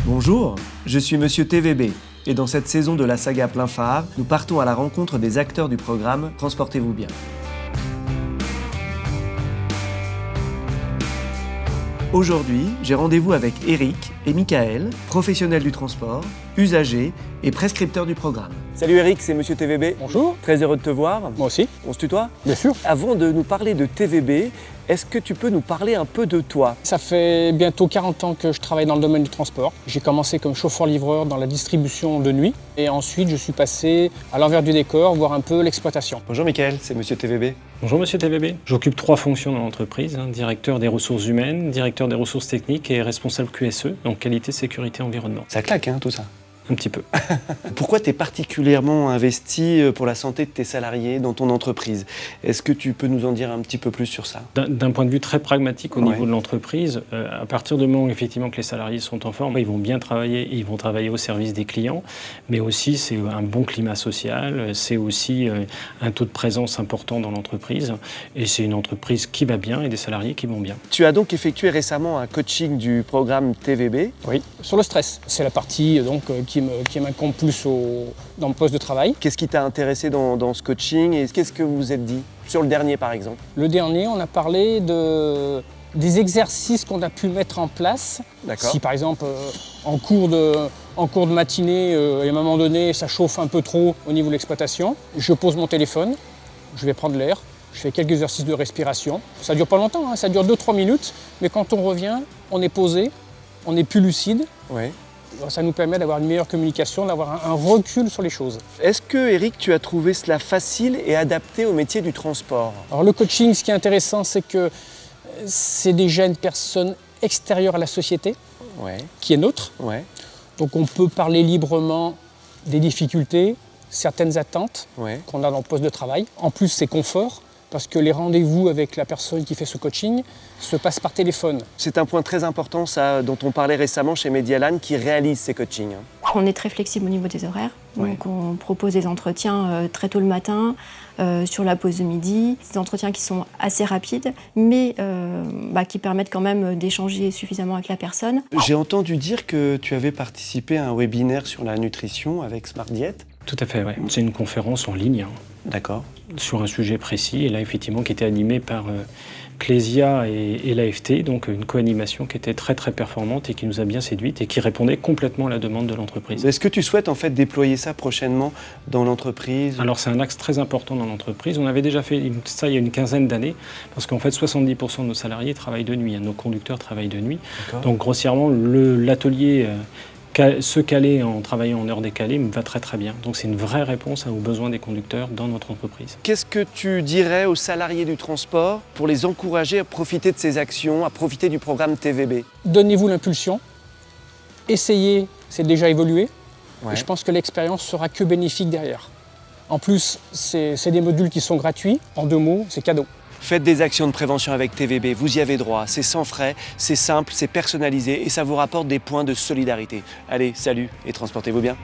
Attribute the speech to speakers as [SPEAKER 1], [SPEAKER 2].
[SPEAKER 1] Bonjour, je suis Monsieur TVB et dans cette saison de la saga Plein Phare, nous partons à la rencontre des acteurs du programme Transportez-vous bien. Aujourd'hui, j'ai rendez-vous avec Eric et Michael, professionnels du transport, usagers et prescripteurs du programme. Salut Eric, c'est Monsieur TVB.
[SPEAKER 2] Bonjour.
[SPEAKER 1] Très heureux de te voir.
[SPEAKER 2] Moi aussi.
[SPEAKER 1] On se tutoie ?
[SPEAKER 2] Bien sûr.
[SPEAKER 1] Avant de nous parler de TVB, est-ce que tu peux nous parler un peu de toi ?
[SPEAKER 2] Ça fait bientôt 40 ans que je travaille dans le domaine du transport. J'ai commencé comme chauffeur-livreur dans la distribution de nuit et ensuite je suis passé à l'envers du décor, voir un peu l'exploitation.
[SPEAKER 1] Bonjour Michael, c'est Monsieur TVB.
[SPEAKER 3] Bonjour Monsieur TVB. J'occupe 3 fonctions dans l'entreprise, directeur des ressources humaines, directeur des ressources techniques et responsable QSE, donc qualité, sécurité, environnement.
[SPEAKER 1] Ça claque tout ça.
[SPEAKER 3] Un petit peu.
[SPEAKER 1] Pourquoi tu es particulièrement investi pour la santé de tes salariés dans ton entreprise ? Est-ce que tu peux nous en dire un petit peu plus sur ça ?
[SPEAKER 3] D'un point de vue très pragmatique au niveau de l'entreprise, à partir du moment effectivement que les salariés sont en forme, ils vont bien travailler et ils vont travailler au service des clients, mais aussi c'est un bon climat social, c'est aussi un taux de présence important dans l'entreprise et c'est une entreprise qui va bien et des salariés qui vont bien.
[SPEAKER 1] Tu as donc effectué récemment un coaching du programme TVB.
[SPEAKER 2] Oui, sur le stress. C'est la partie qui m'incombe plus dans le poste de travail.
[SPEAKER 1] Qu'est-ce qui t'a intéressé dans ce coaching et qu'est-ce que vous vous êtes dit sur le dernier par exemple ?
[SPEAKER 2] Le dernier, on a parlé des exercices qu'on a pu mettre en place.
[SPEAKER 1] D'accord.
[SPEAKER 2] Si par exemple en cours de matinée, à un moment donné, ça chauffe un peu trop au niveau de l'exploitation, je pose mon téléphone, je vais prendre l'air, je fais quelques exercices de respiration. Ça dure pas longtemps, ça dure 2-3 minutes, mais quand on revient, on est posé, on est plus lucide.
[SPEAKER 1] Ouais.
[SPEAKER 2] Ça nous permet d'avoir une meilleure communication, d'avoir un recul sur les choses.
[SPEAKER 1] Est-ce que, Eric, tu as trouvé cela facile et adapté au métier du transport ?
[SPEAKER 2] Alors le coaching, ce qui est intéressant, c'est que c'est déjà une personne extérieure à la société, qui est neutre.
[SPEAKER 1] Ouais.
[SPEAKER 2] Donc on peut parler librement des difficultés, certaines attentes qu'on a dans le poste de travail. En plus, c'est confort, parce que les rendez-vous avec la personne qui fait ce coaching se passent par téléphone.
[SPEAKER 1] C'est un point très important, ça, dont on parlait récemment chez Medialan, qui réalise ces coachings.
[SPEAKER 4] On est très flexible au niveau des horaires, donc on propose des entretiens très tôt le matin, sur la pause de midi, des entretiens qui sont assez rapides, mais qui permettent quand même d'échanger suffisamment avec la personne.
[SPEAKER 1] J'ai entendu dire que tu avais participé à un webinaire sur la nutrition avec Smart Diet.
[SPEAKER 3] Tout à fait, oui. C'est une conférence en ligne.
[SPEAKER 1] D'accord.
[SPEAKER 3] Sur un sujet précis, et là effectivement qui était animé par Clésia et l'AFT, donc une co-animation qui était très très performante et qui nous a bien séduite et qui répondait complètement à la demande de l'entreprise.
[SPEAKER 1] Est-ce que tu souhaites en fait déployer ça prochainement dans l'entreprise ?
[SPEAKER 3] Alors c'est un axe très important dans l'entreprise. On avait déjà fait ça il y a une quinzaine d'années, parce qu'en fait 70% de nos salariés travaillent de nuit, nos conducteurs travaillent de nuit.
[SPEAKER 1] D'accord.
[SPEAKER 3] Donc grossièrement l'atelier se caler en travaillant en heure décalée me va très très bien. Donc c'est une vraie réponse aux besoins des conducteurs dans notre entreprise.
[SPEAKER 1] Qu'est-ce que tu dirais aux salariés du transport pour les encourager à profiter de ces actions, à profiter du programme TVB ?
[SPEAKER 2] Donnez-vous l'impulsion, essayez, c'est déjà évolué, et je pense que l'expérience sera que bénéfique derrière. En plus, c'est des modules qui sont gratuits, en 2 mots, c'est cadeau.
[SPEAKER 1] Faites des actions de prévention avec TVB, vous y avez droit, c'est sans frais, c'est simple, c'est personnalisé et ça vous rapporte des points de solidarité. Allez, salut et transportez-vous bien.